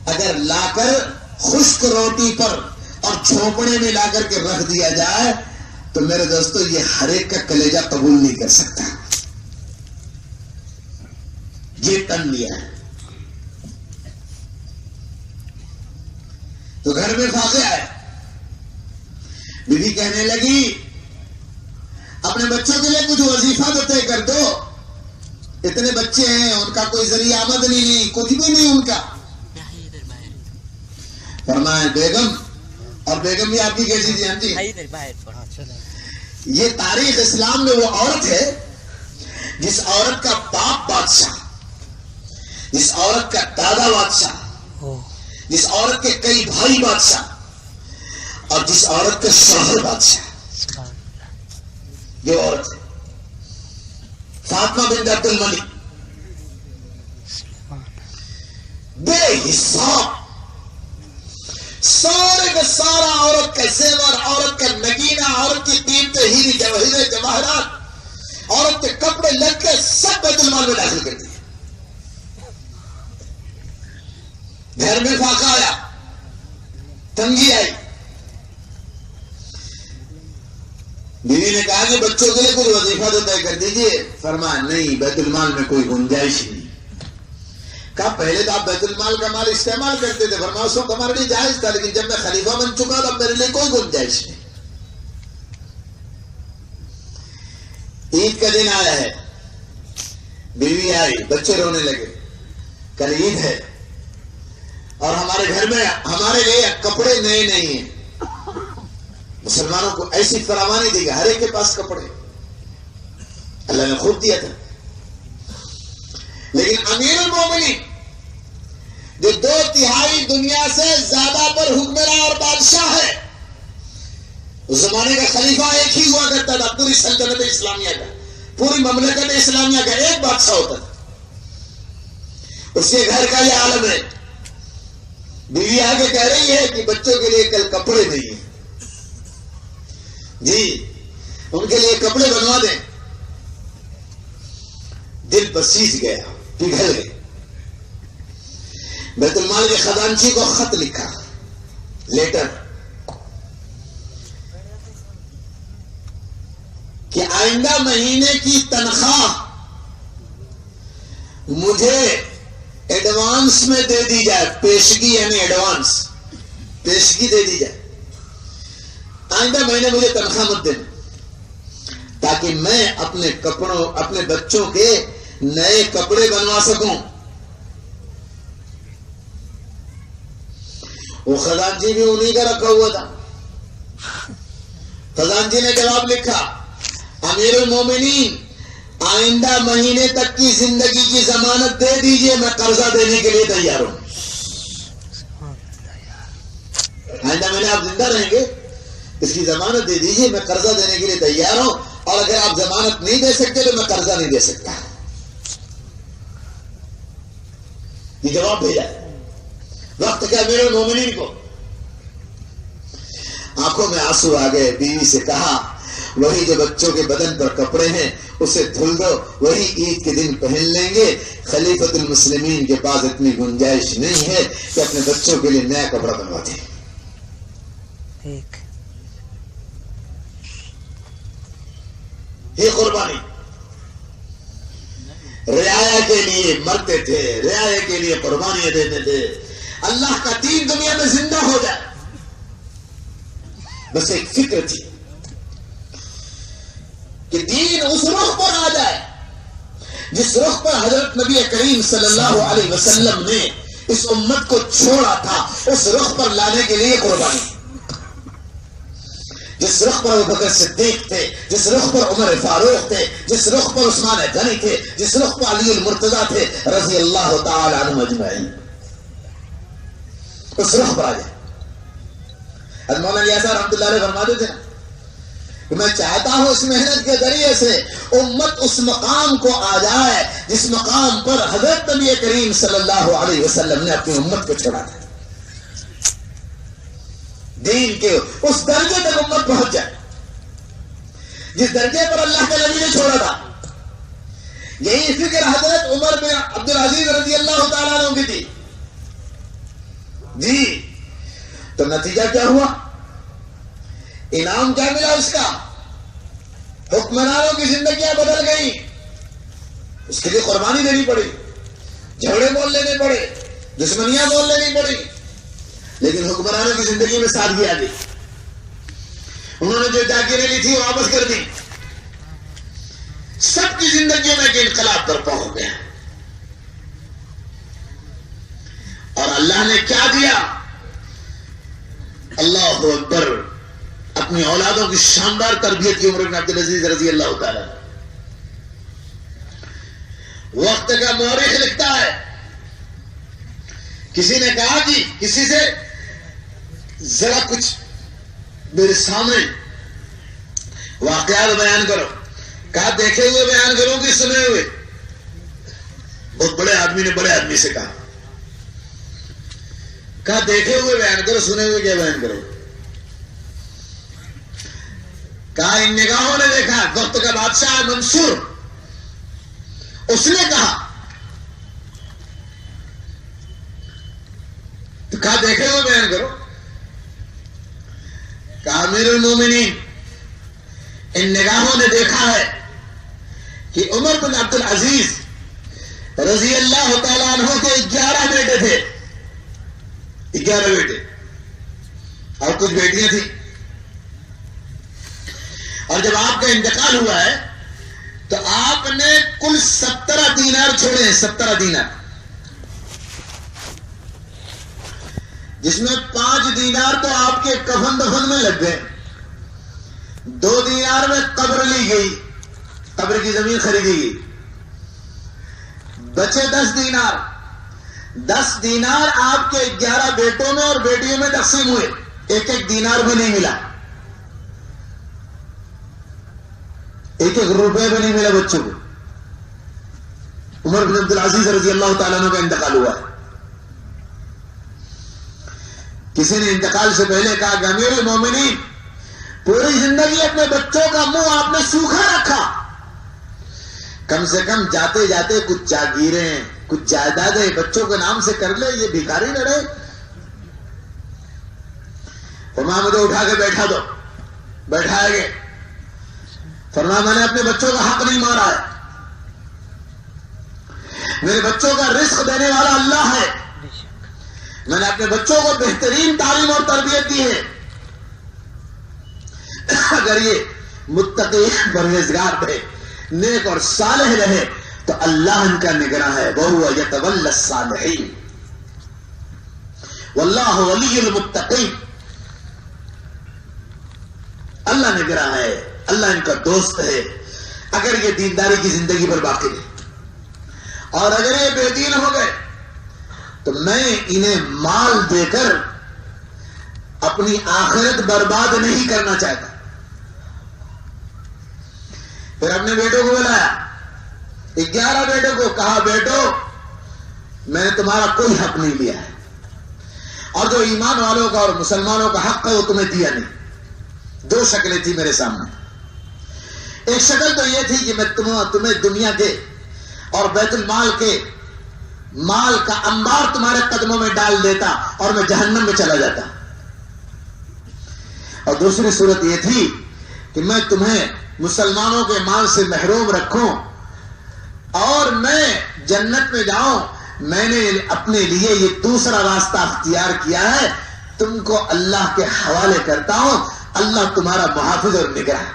اگر لا کر خشک روٹی پر اور جھونپڑے میں لا کر کے رکھ دیا جائے تو میرے دوستو یہ ہر ایک کا کلیجہ قبول نہیں کر سکتا. یہ تن لیا ہے. تو گھر میں فاقے آئے. بیوی کہنے لگی اپنے بچوں کے لیے کچھ وظیفہ تو طے کر دو. اتنے بچے ہیں، ان کا کوئی ذریعہ آمدنی نہیں، کچھ بھی نہیں ان کا. فرمایا بیگم، اور بیگم بھی آپ کی کیسی تھی؟ ہاں جی، یہ تاریخ اسلام میں وہ عورت ہے جس عورت کا باپ بادشاہ، جس عورت کا دادا بادشاہ، جس عورت کے کئی بھائی بادشاہ، اور جس عورت کا شوہر بادشاہ. یہ عورت ہے فاطمہ بنت عبد الملک. بے حساب سارے کا سارا عورت کا زیور، عورت کا نگینہ، عورت کی قیمتیں، ہیرے جواہرات، عورت کے کپڑے لگ کے سب بیت المال میں داخل کر دیے. گھر میں فاقہ آیا، تنگی آئی. بیوی نے کہا کہ بچوں کے لیے کچھ وظیفہ تو طے کر دیجئے. فرمایا نہیں، بیت المال میں کوئی گنجائش نہیں. کہا پہلے تو آپ بیت المال کا مال استعمال کرتے تھے. فرمایا اس وقت ہمارے لیے جائز تھا، لیکن جب میں خلیفہ بن چکا تو اب میرے لیے کوئی گنجائش نہیں. عید کا دن آیا ہے، بیوی آئی، بچے رونے لگے. کل عید ہے اور ہمارے گھر میں ہمارے لیے کپڑے نئے نہیں ہیں. مسلمانوں کو ایسی فراوانی دی گئی, ہر ایک کے پاس کپڑے اللہ نے خود دیا تھا. لیکن امیر المومنین جو 2/3 دنیا سے زیادہ پر حکمراں اور بادشاہ ہے, اس زمانے کا خلیفہ ایک ہی ہوا کرتا تھا. پوری سلطنت اسلامیہ کا, پوری مملکت اسلامیہ کا ایک بادشاہ ہوتا تھا. اس کے گھر کا یہ عالم ہے. بیوی آگے کہہ رہی ہے کہ بچوں کے لیے کل کپڑے نہیں ہیں, جی ان کے لیے کپڑے بنوا دیں. دل بسیج گیا, پگھل گئے. بیت المال کے خزانچی کو خط لکھا, لیٹر, کہ آئندہ مہینے کی تنخواہ مجھے ایڈوانس میں دے دی جائے. پیشگی یعنی ایڈوانس, پیشگی دے دی جائے. آئندہ مہینے مجھے تنخواہ مت دینا, تاکہ میں اپنے کپڑوں, اپنے بچوں کے نئے کپڑے بنوا سکوں. وہ خزانچی بھی انہی کا رکھا ہوا تھا. خزانچی نے جواب لکھا, امیر المومنین آئندہ مہینے تک کی زندگی کی ضمانت دے دیجئے, میں قرضہ دینے کے لیے تیار ہوں. آئندہ مہینے آپ زندہ رہیں گے, اس کی ضمانت دے دیجئے, میں قرضہ دینے کے لیے تیار ہوں. اور اگر آپ ضمانت نہیں دے سکتے تو میں قرضہ نہیں دے سکتا. یہ جواب بھیجا وقت کا امیر المومنین کو. آنکھوں میں آنسو آ گئے. بیوی سے کہا, وہی جو بچوں کے بدن پر کپڑے ہیں اسے دھل دو, وہی عید کے دن پہن لیں گے. خلیفۃ المسلمین کے پاس اتنی گنجائش نہیں ہے کہ اپنے بچوں کے لیے نیا کپڑا بنوا دیں. یہ قربانی رعایا کے لیے مرتے تھے, رعایا کے لیے قربانیاں دیتے تھے. اللہ کا دین دنیا میں زندہ ہو جائے, بس ایک فکر تھی کہ دین اس رخ پر آ جائے جس رخ پر حضرت نبی کریم صلی اللہ علیہ وسلم نے اس امت کو چھوڑا تھا. اس رخ پر لانے کے لیے قربانی. جس رخ پر ابوبکر صدیق تھے, جس رخ پر عمر فاروق تھے, جس رخ پر عثمان غنی تھے, جس رخ پر علی المرتضی تھے رضی اللہ تعالی عنہم اجمعین, اس رخ پر آ جائے. مولانا الیاس رحمۃ اللہ علیہ فرماتے تھے نا کہ میں چاہتا ہوں اس محنت کے ذریعے سے امت اس مقام کو آ جائے جس مقام پر حضرت نبی کریم صلی اللہ علیہ وسلم نے اپنی امت کو چھوڑا تھا. دین کے اس درجے تک امت پہنچ جائے جس درجے پر اللہ کے نبی نے چھوڑا تھا. یہی فکر حضرت عمر بن عبدالعزیز رضی اللہ تعالیٰ عنہ کی تھی. جی تو نتیجہ کیا ہوا, انعام کیا ملا اس کا؟ حکمرانوں کی زندگیاں بدل گئی. اس کے لیے قربانی دینی پڑی, جھگڑے مول لینے پڑے, دشمنیاں مول لینی پڑی, لیکن حکمرانوں کی زندگی میں سادگی آ گئی. انہوں نے جو جاگیریں لی تھی وہ واپس کر دی. سب کی زندگیوں میں ایک انقلاب برپا ہو گیا. اور اللہ نے کیا دیا؟ اللہ اکبر, اپنی اولادوں کی شاندار تربیت کی. عمر بن عبدالعزیز رضی اللہ تعالی. وقت کا مورخ لکھتا ہے, کسی نے کہا کہ کسی سے ذرا کچھ میرے سامنے واقعات بیان کرو. کہا دیکھے ہوئے بیان کرو کہ سنے ہوئے؟ بہت بڑے آدمی نے بڑے آدمی سے کہا دیکھے ہوئے بیان کرو, سنے ہوئے کیا بیان کرو؟ کہا ان نگاہوں نے دیکھا. وقت کا بادشاہ منصور, اس نے کہا تو کہا دیکھے ہوئے بیان کرو. کہا امیر المومنین ان نگاہوں نے دیکھا ہے کہ عمر بن عبدالعزیز رضی اللہ تعالیٰ عنہ کے 11 بیٹے تھے. 11 بیٹے اور کچھ بیٹیاں تھیں. اور جب آپ کا انتقال ہوا ہے تو آپ نے کل 17 دینار چھوڑے ہیں. 17 دینار. جس میں 5 دینار تو آپ کے کفن دفن میں لگ گئے، 2 دینار میں قبر لی گئی، قبر کی زمین خریدی گئی، بچے 10 دینار، 10 دینار آپ کے 11 بیٹوں میں اور بیٹیوں میں تقسیم ہوئے، 1 دینار بھی نہیں ملا، 1 روپے بھی نہیں ملا بچوں کو۔ عمر بن عبدالعزیز رضی اللہ تعالیٰ عنہ کا انتقال ہوا ہے۔ کسی نے انتقال سے پہلے کہا کہ امیر المومنین، پوری زندگی اپنے بچوں کا منہ آپ نے سوکھا رکھا، کم سے کم جاتے جاتے کچھ جاگیریں، کچھ جائیدادیں بچوں کے نام سے کر لے، یہ بھیکاری نہ رہے۔ فرمایا مجھے اٹھا کے بیٹھا دو، بیٹھائے گئے۔ فرمایا میں نے اپنے بچوں کا حق نہیں مارا ہے، میرے بچوں کا رزق دینے والا اللہ ہے، میں نے اپنے بچوں کو بہترین تعلیم اور تربیت دی ہے، اگر یہ متقی پرہیزگار رہے، نیک اور صالح رہے تو اللہ ان کا نگراں ہے، وَهُوَ يَتَوَلَّى الصَّالِحِينَ وَاللَّهُ وَلِيُّ الْمُتَّقِينَ۔ اللہ نگراں ہے، اللہ ان کا دوست ہے، اگر یہ دینداری کی زندگی پر باقی رہے، اور اگر یہ بے دین ہو گئے تو میں انہیں مال دے کر اپنی آخرت برباد نہیں کرنا چاہتا۔ پھر اپنے بیٹوں کو بلایا، 11 بیٹوں کو کہا بیٹو میں نے تمہارا کوئی حق نہیں لیا ہے، اور جو ایمان والوں کا اور مسلمانوں کا حق ہے وہ تمہیں دیا نہیں۔ 2 شکلیں تھی میرے سامنے، ایک شکل تو یہ تھی کہ میں تمہیں دنیا کے اور بیت المال کے مال کا انبار تمہارے قدموں میں ڈال دیتا اور میں جہنم میں چلا جاتا، اور دوسری صورت یہ تھی کہ میں تمہیں مسلمانوں کے مال سے محروم رکھوں اور میں جنت میں جاؤں۔ میں نے اپنے لیے یہ دوسرا راستہ اختیار کیا ہے، تم کو اللہ کے حوالے کرتا ہوں، اللہ تمہارا محافظ اور نگراں ہے۔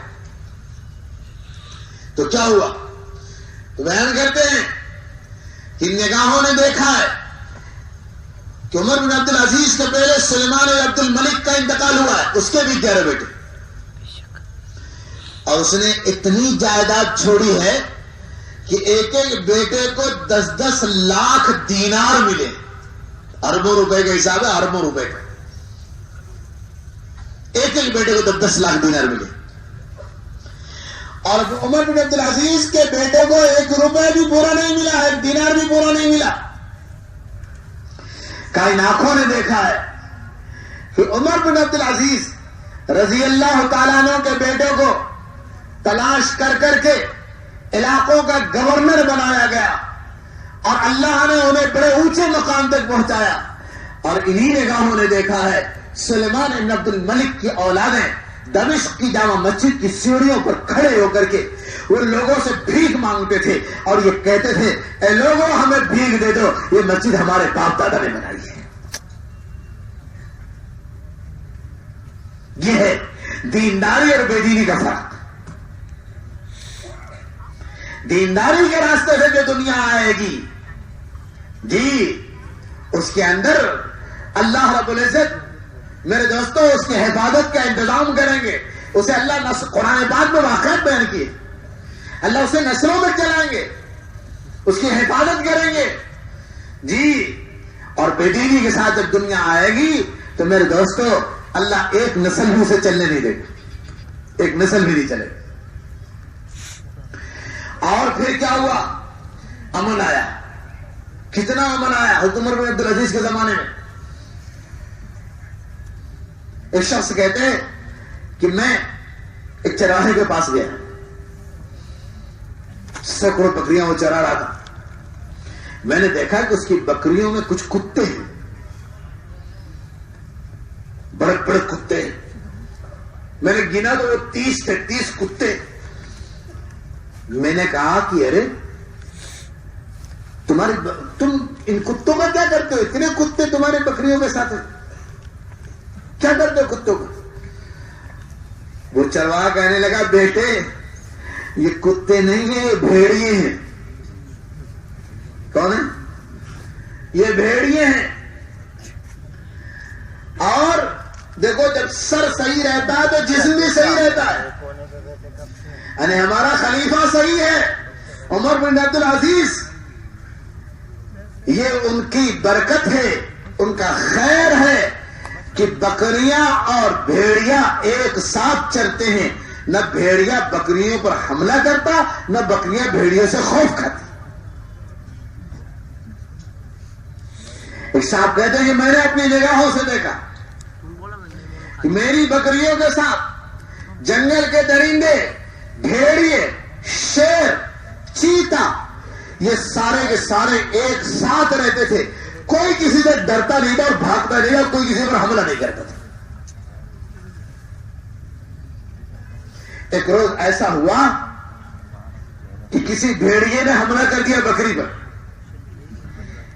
تو کیا ہوا؟ تو بیان کرتے ہیں کہ نگاہوں نے دیکھا ہے کہ عمر بن عبدالعزیز کے پہلے سلیمان عبد الملک کا انتقال ہوا ہے، اس کے بھی 11 بیٹے، اور اس نے اتنی جائیداد چھوڑی ہے کہ ایک ایک بیٹے کو 10-10 لاکھ دینار ملے، اربوں روپے کا حساب ہے، اربوں روپے کا، ایک ایک بیٹے کو 10-10 لاکھ دینار ملے۔ اور عمر بن عبدالعزیز کے بیٹے کو 1 روپے بھی پورا نہیں ملا، 1 دینار بھی پورا نہیں ملا۔ کائن آنکھوں نے دیکھا ہے کہ عمر بن عبدالعزیز رضی اللہ تعالیٰ عنہ کے بیٹے کو تلاش کر کر کے علاقوں کا گورنر بنایا گیا، اور اللہ نے انہیں بڑے اونچے مقام تک پہنچایا، اور انہی نگاہوں نے دیکھا ہے سلیمان بن عبد الملک کی اولادیں دمشق کی جامع مسجد کی سیڑھیوں پر کھڑے ہو کر کے وہ لوگوں سے بھیک مانگتے تھے، اور یہ کہتے تھے اے لوگوں ہمیں بھیک دے دو، یہ مسجد ہمارے باپ دادا نے بنائی ہے۔ یہ ہے دینداری اور بے دینی کا فرق۔ دینداری کے راستے سے جو دنیا آئے گی جی، اس کے اندر اللہ رب العزت میرے دوستوں اس کی حفاظت کا انتظام کریں گے، اسے اللہ قرآن پاک میں واقعات بیان کیے، اللہ اسے نسلوں میں چلائیں گے، اس کی حفاظت کریں گے جی۔ اور بے دینی کے ساتھ جب دنیا آئے گی تو میرے دوستوں اللہ ایک نسل بھی اسے چلنے نہیں دے گا، ایک نسل بھی نہیں چلے گا۔ اور پھر کیا ہوا؟ امن آیا، کتنا امن آیا حضرت عمر بن عبدالعزیز کے زمانے میں۔ ایک شخص کہتے ہیں کہ میں ایک چراہے کے پاس گیا، سینکڑوں بکریاں وہ چرا رہا تھا، میں نے دیکھا کہ اس کی بکریوں میں کچھ کتے ہیں، بڑے بڑے کتے ہیں، میں نے گنا تو وہ 30 تھے، 30 کتے۔ میں نے کہا کہ ارے تم ان کتوں کا کیا کرتے ہو؟ اتنے کتے تمہارے بکریوں کے ساتھ ہیں، کیا کرتے ہو کتوں کا؟ وہ چرواہا کہنے لگا بیٹے یہ کتے نہیں ہیں، یہ بھیڑیے ہیں۔ کون ہیں؟ یہ بھیڑیے ہیں۔ دیکھو جب سر صحیح رہتا ہے تو جسم بھی صحیح رہتا ہے. یعنی ہمارا خلیفہ صحیح ہے عمر بن عبد العزیز، یہ ان کی برکت ہے، ان کا خیر ہے کہ بکریاں اور بھیڑیا ایک ساتھ چرتے ہیں. نہ بھیڑیا بکریوں پر حملہ کرتا، نہ بکریاں بھیڑیوں سے خوف کھاتی. ایک صاحب کہتے ہیں کہ میں نے اپنی نگاہوں سے دیکھا کہ میری بکریوں کے ساتھ جنگل کے درندے، بھیڑیے، شیر، چیتا، یہ سارے کے سارے ایک ساتھ رہتے تھے. کوئی کسی سے ڈرتا نہیں تھا اور بھاگتا نہیں تھا، کوئی کسی پر حملہ نہیں کرتا تھا. ایک روز ایسا ہوا کہ کسی بھیڑیے نے حملہ کر دیا بکری پر.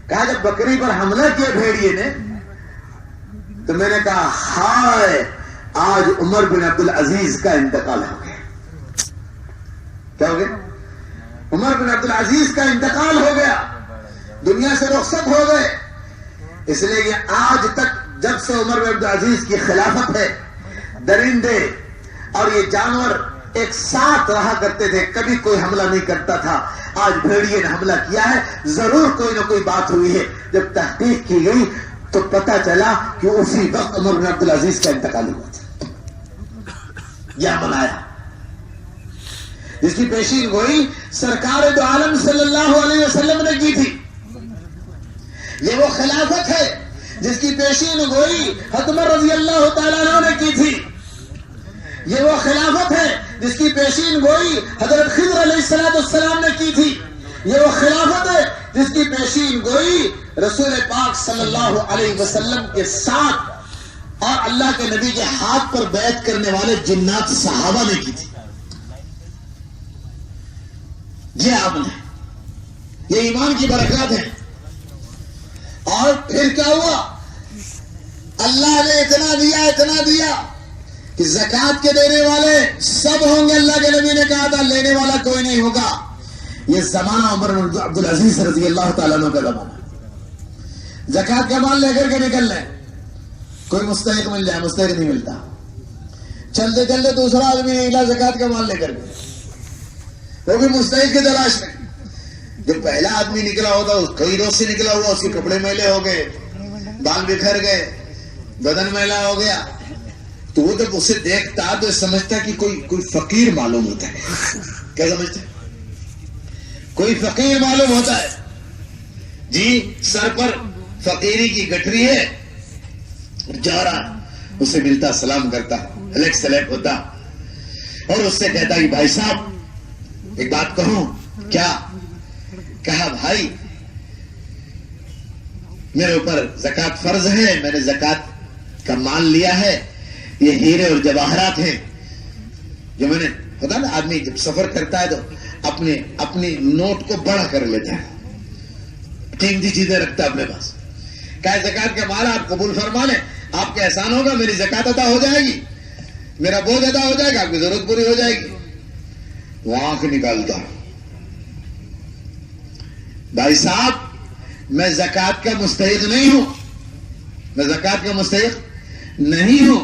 کہا جب بکری پر حملہ کیا بھیڑیے نے تو میں نے کہا ہائے آج عمر بن عبد العزیز کا انتقال ہو گیا. کیا ہو گیا؟ عمر بن عبد العزیز کا انتقال ہو گیا، دنیا سے رخصت ہو گئے. اس لیے کہ آج تک جب سے عمر بن عبد العزیز کی خلافت ہے، درندے اور یہ جانور ایک ساتھ رہا کرتے تھے، کبھی کوئی حملہ نہیں کرتا تھا. آج بھیڑیے نے حملہ کیا ہے، ضرور کوئی نہ کوئی بات ہوئی ہے. جب تحقیق کی گئی تو پتا چلا کہ اسی وقت عمر بن عبد العزیز کا انتقال ہوا تھا. یہ منایا جس کی پیشین گوئی سرکار دو عالم صلی اللہ علیہ وسلم نے کی تھی. یہ وہ خلافت ہے جس کی پیشین گوئی حضرت عمر رضی اللہ تعالیٰ عنہ نے کی تھی. یہ وہ خلافت ہے جس کی پیشین گوئی حضرت خضر علیہ السلام نے کی تھی. یہ وہ خلافت ہے جس کی پیشین گوئی رسول پاک صلی اللہ علیہ وسلم کے ساتھ اور اللہ کے نبی کے ہاتھ پر بیعت کرنے والے جنات صحابہ نے کی تھی. یہ آپ نے، یہ ایمان کی برکات ہے. اور پھر کیا ہوا؟ اللہ نے اتنا دیا کہ زکات کے دینے والے سب ہوں گے. اللہ کے نبی نے کہا تھا لینے والا کوئی نہیں ہوگا. یہ زمانہ عمر بن عبد العزیز رضی اللہ تعالیٰ عنہ کا زمانہ. زکات کا مال لے کر کے نکل لیں، کوئی مستحق مل جائے، مستحق نہیں ملتا. چلتے چلتے دوسرا آدمی نکلا زکات کا مال لے کر کے، وہ بھی مستحق کی تلاش میں. جو پہلا آدمی نکلا ہوتا کئی روز سے نکلا ہوا، اس کے کپڑے میلے ہو گئے، بال بکھر گئے، بدن میلا ہو گیا، تو وہ جب اسے دیکھتا تو سمجھتا کہ کوئی فقیر معلوم ہوتا ہے. کیا سمجھتا ہے؟ کوئی فقیر معلوم ہوتا ہے. جی سر پر فقیری کی گٹری ہے، جا رہا، اسے ملتا، سلام کرتا، ہلیک سلیک ہوتا اور اس سے کہتا کہ بھائی صاحب ایک بات کہوں. کیا؟ کہا بھائی میرے اوپر زکات فرض ہے، میں نے زکات کا مال لیا ہے، یہ ہیرے اور جواہرات ہیں جو میں نے، ہوتا نا آدمی جب سفر کرتا ہے تو اپنی نوٹ کو بڑا کر لیتا ہے، قیمتی چیزیں رکھتا ہے اپنے پاس. کہا زکات کا مال آپ قبول فرما لیں، آپ کا احسان ہوگا، میری زکات ادا ہو جائے گی، میرا بوجھ ادا ہو جائے گا، آپ کی ضرورت پوری ہو جائے گی. وہ آنکھ نکالتا، بھائی صاحب میں زکات کا مستحق نہیں ہوں، میں زکات کا مستحق نہیں ہوں،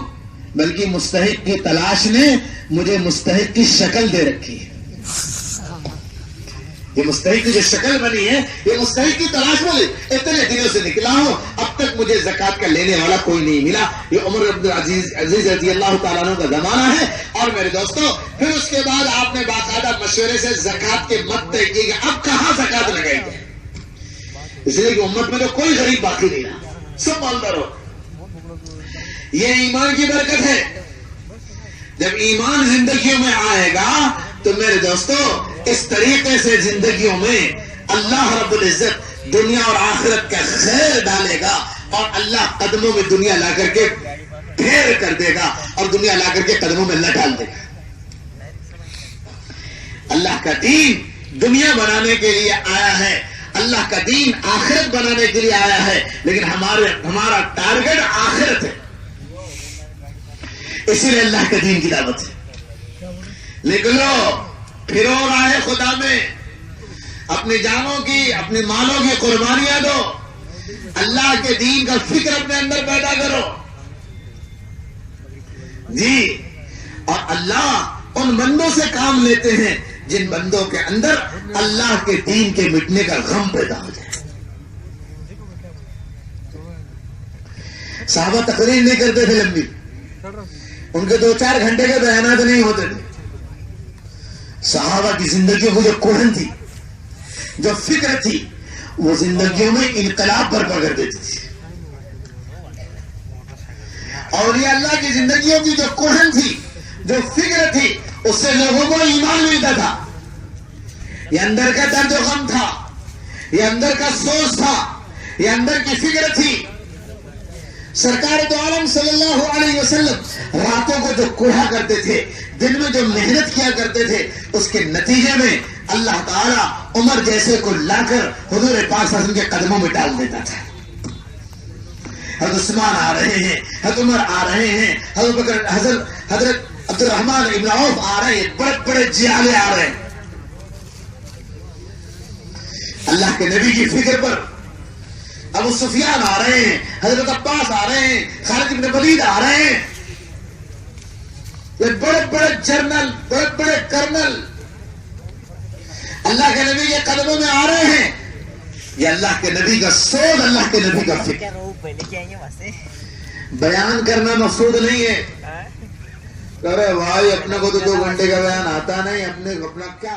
بلکہ مستحق کی تلاش نے مجھے مستحق کی شکل دے رکھی ہے. یہ مستحق کی جو شکل بنی ہے، یہ مستحق کی تلاش میں اتنے دنوں سے نکلا ہوں، اب تک مجھے زکات کا لینے والا کوئی نہیں ملا. یہ عمر عبد العزیز رضی اللہ تعالیٰ عنہ کا زمانہ ہے. اور میرے دوستوں پھر اس کے بعد آپ نے باقاعدہ مشورے سے زکات کے مت طے کی کہ اب کہاں زکات لگائی جائے، اس لیے کہ امت میں تو کوئی غریب باقی نہیں رہا، سب مالدار ہو. یہ ایمان کی برکت ہے. جب ایمان زندگیوں میں آئے گا تو میرے دوستو اس طریقے سے زندگیوں میں اللہ رب العزت دنیا اور آخرت کا خیر ڈالے گا، اور اللہ قدموں میں دنیا لا کر کے پھیر کر دے گا اور دنیا لا کر کے قدموں میں اللہ ڈال دے گا. اللہ کا دین دنیا بنانے کے لیے آیا ہے، اللہ کا دین آخرت بنانے کے لیے آیا ہے، لیکن ہمارا ٹارگٹ آخرت ہے. اسی لیے اللہ کے دین کی دعوت ہے. نکلو پھرو راہ خدا میں، اپنی جانوں کی، اپنی مالوں کی قربانیاں دو، اللہ کے دین کا فکر اپنے اندر پیدا کرو. جی، اور اللہ ان بندوں سے کام لیتے ہیں جن بندوں کے اندر اللہ کے دین کے مٹنے کا غم پیدا ہو جائے. صحابہ تقریر نہیں کرتے تھے لمبی، ان کے 2-4 گھنٹے کے بیانات نہیں ہوتے تھے. صحابہ کی زندگیوں کو جو کوہن تھی، جو فکر تھی، وہ زندگیوں میں انقلاب برپا کر دیتی تھی. اولیاء اللہ کی زندگیوں کی جو کوہن تھی، جو فکر تھی، اس سے لوگوں کو ایمان ملتا تھا. یہ اندر کا درد و غم تھا، یہ اندر کا سوچ تھا، یہ اندر کی فکر تھی. سرکار تو عالم صلی اللہ علیہ وسلم راتوں کو جو کوڑھا کرتے تھے، دن میں جو محنت کیا کرتے تھے، اس کے نتیجے میں اللہ تعالیٰ عمر جیسے کو لا کر حضور پاک صلی اللہ علیہ وسلم کے قدموں میں ڈال دیتا تھا. حضرت عثمان آ رہے ہیں، حضرت عمر آ رہے ہیں، حضرت عبد الرحمن ابن عوف آ رہے ہیں، بڑے بڑے جیالے آ رہے ہیں. اللہ کے نبی کی فکر پر ابو سفیان آ رہے ہیں، حضرت عباس آ رہے ہیں، خالد بن ولید آ رہے ہیں. یہ بڑے بڑے جنرل، بڑے بڑے کرنل اللہ کے نبی کے قدموں میں آ رہے ہیں. یہ اللہ کے نبی کا سوچ، اللہ کے نبی کا فکر. بیان کرنا مقصود نہیں ہے. ارے بھائی اپنے کو تو 2 گھنٹے کا بیان آتا نہیں، اپنا کیا